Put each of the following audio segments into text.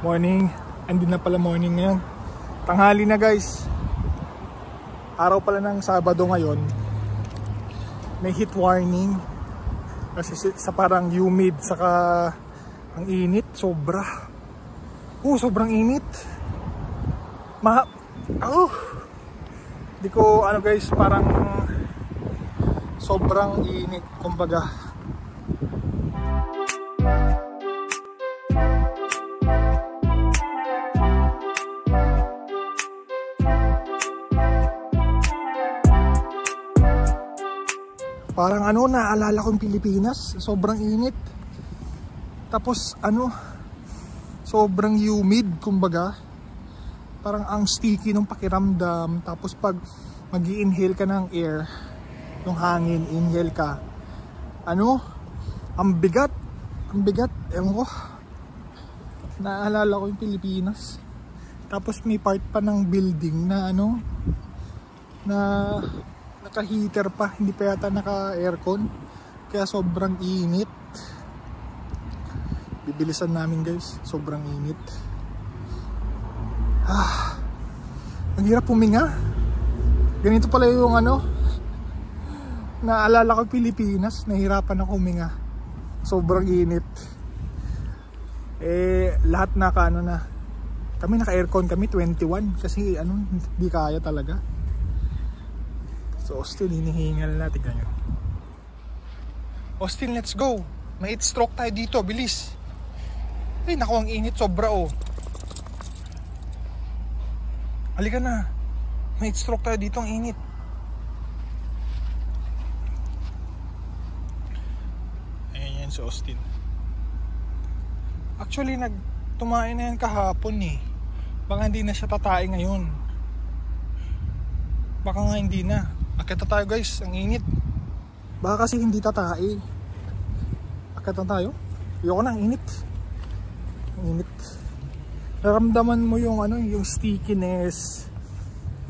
Morning. Hindi na pala morning ngayon. Tanghali na guys. Araw pala ng Sabado ngayon. May heat warning. Kasi sa parang humid. Saka ang init. Sobra. Sobrang init. Di ko ano guys. Parang sobrang init. Kumbaga. Parang naalala ko yung Pilipinas, sobrang init. Tapos sobrang humid, kumbaga. Parang ang sticky ng pakiramdam. Tapos pag mag-i-inhale ka ng air, yung hangin, inhale ka. Ang bigat, ewan ko. Naalala ko yung Pilipinas. Tapos may part pa ng building na na naka-heater pa, hindi pa yata naka-aircon. Kaya sobrang init. Bibilisan namin guys, sobrang init. Ang hirap huminga. Ganito pala yung naalala ko Pilipinas, nahirapan ako huminga. Sobrang init. Lahat na. Kami naka-aircon kami 21 kasi hindi kaya talaga. So Austin, hinihingal natin ganyan. Austin, let's go. May heat stroke tayo dito, bilis. Ay naku, ang init sobra Halika na. May heat stroke tayo dito, ang init. Ayan si Austin. Actually tumain na yan kahapon Baka hindi na siya tatay ngayon. Baka nga hindi na. Akit na tayo guys, ang init. Baka kasi hindi tatay. Akit na tayo. Ayoko na, ang init. Ang init. Naramdaman mo yung yung stickiness,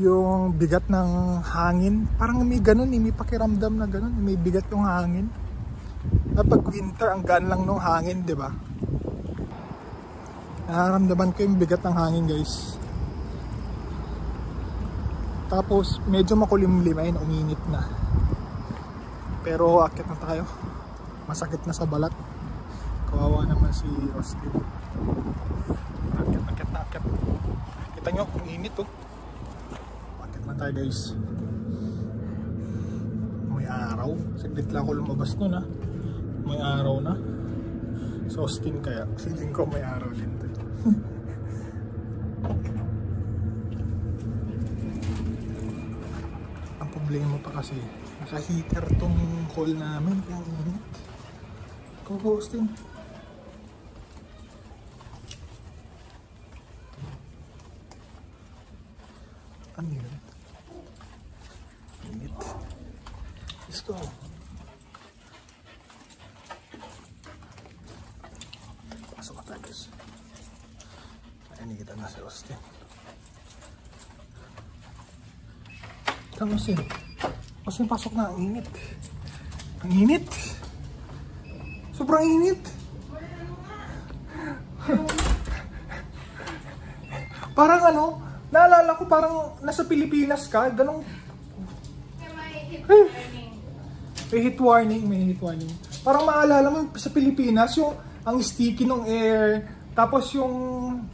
yung bigat ng hangin. Parang may ganun, may pakiramdam na ganun, may bigat yung hangin. Pag winter, ang gaan lang ng hangin, di ba? Nararamdaman ko yung bigat ng hangin guys. Tapos medyo makulimlim, ayun, uminit na. Pero akit na tayo. Masakit na sa balat. Kawawa naman si Austin. Akit. Kita nyo, ang init Akit na tayo guys. May araw. Saglit lang ako lumabas nun May araw na. Sa Austin kaya. Feeling ko may araw din to. Problema pa kasi naka-heater tong hall namin, kaya init. Austin. Ano yun? Init. Let's go. Pasok ka tayo guys. Ayan, kita na si Austin. Austin, pasok na. Ang init. Ang init. Sobrang init. Parang naalala ko parang nasa Pilipinas ka. Ganong. May heat warning. Parang maalala mo sa Pilipinas yung ang sticky ng air. Tapos yung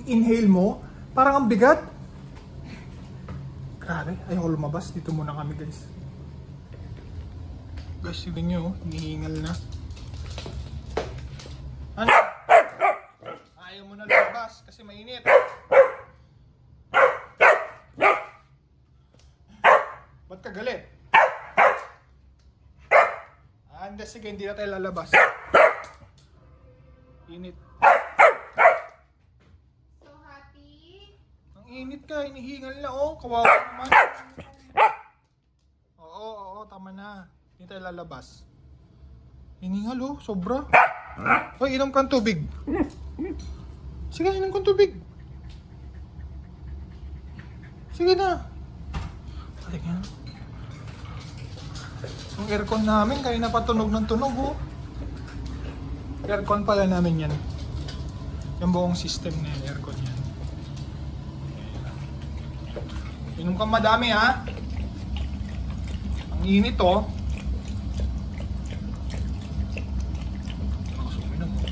inhale mo. Parang ang bigat. Grabe, ayoko lumabas. Dito muna kami guys. Guys, tignan nyo, hinihingal na. Ayaw mo na lumabas kasi mainit. Ba't ka galit? Sige, hindi na tayo lalabas. Init. Init ka, hinihingal na kawawa naman. Oo, tama na. Hindi tayo lalabas. Hinihingal sobra. Hoy, inom kang tubig. Sige, inom kang tubig. Sige na. Halika na. Yung aircon namin, kanina pa tunog ng tunog Aircon pala namin yan. Yung buong system na yung aircon yan. Inom kang madami ha. Ang init oh. Gusto mo inom oh.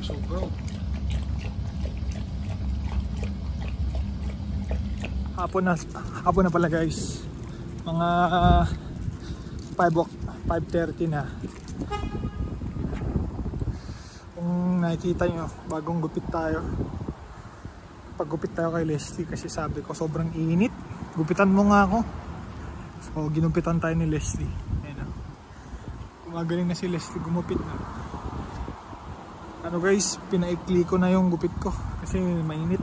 So bro. Hapon na pala guys. Mga 5:30 na. Kung nakikita nyo, bagong gupit tayo. Paggupit tayo kay Leslie kasi sabi ko sobrang init. Gupitan mo nga ako. So ginupitan tayo ni Leslie. Ayan na. Gumagaling na si Leslie gumupit na. Ano guys, pinaikli ko na yung gupit ko kasi mainit.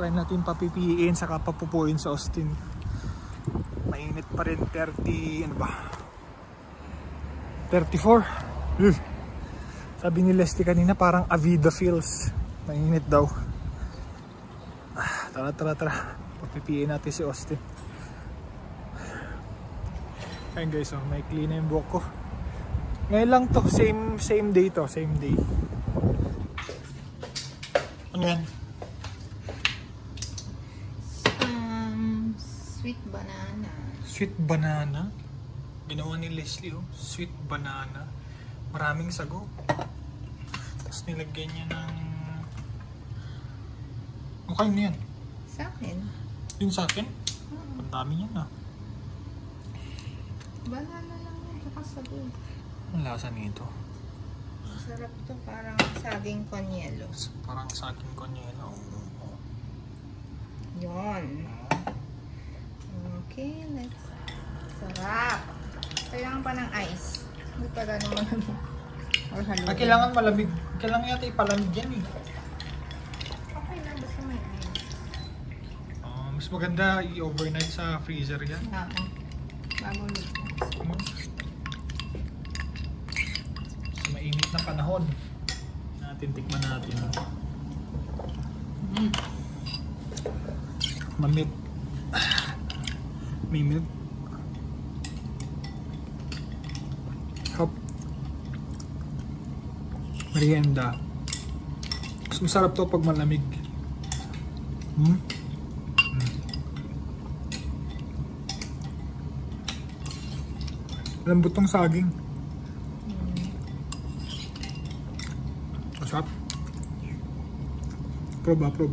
Try natin papipiin saka papupuin sa Austin. Mainit pa rin 30, ano ba? 34. Sabi ni Leslie kanina parang Avida feels. Mainit daw. Tara. Papipiin natin si Austin. Ayun guys, oh, may clean na yung buhok ko. Ngayon lang to, same day to, same day. Ano yan? Sweet banana. Sweet banana? Ginawa ni Leslie oh, sweet banana. Maraming sago. Tapos nilagyan niya ng... Okay na yan. Sa akin? Yun sa akin? Ang dami niyan ah. Banana lang yan, saka sago. Ang lasa nito. Sarap to, parang saging konyelo. Parang saging konyelo. Yun. Okay, let's... Sarap. Kailangan pa ng ice. Hindi pa gano'n malamig. Or haluin. Kailangan malamig. Kailangan yata ipalamig yan eh. Okay lang, basta may ice. Mas maganda i-overnight sa freezer yan. Oo. Bago luto. Sa mainit na panahon. Tikman natin. Mamit. May milk. Hop. Merienda. Mas masarap to pag malamig. Lambot tong saging. Masarap. Probe.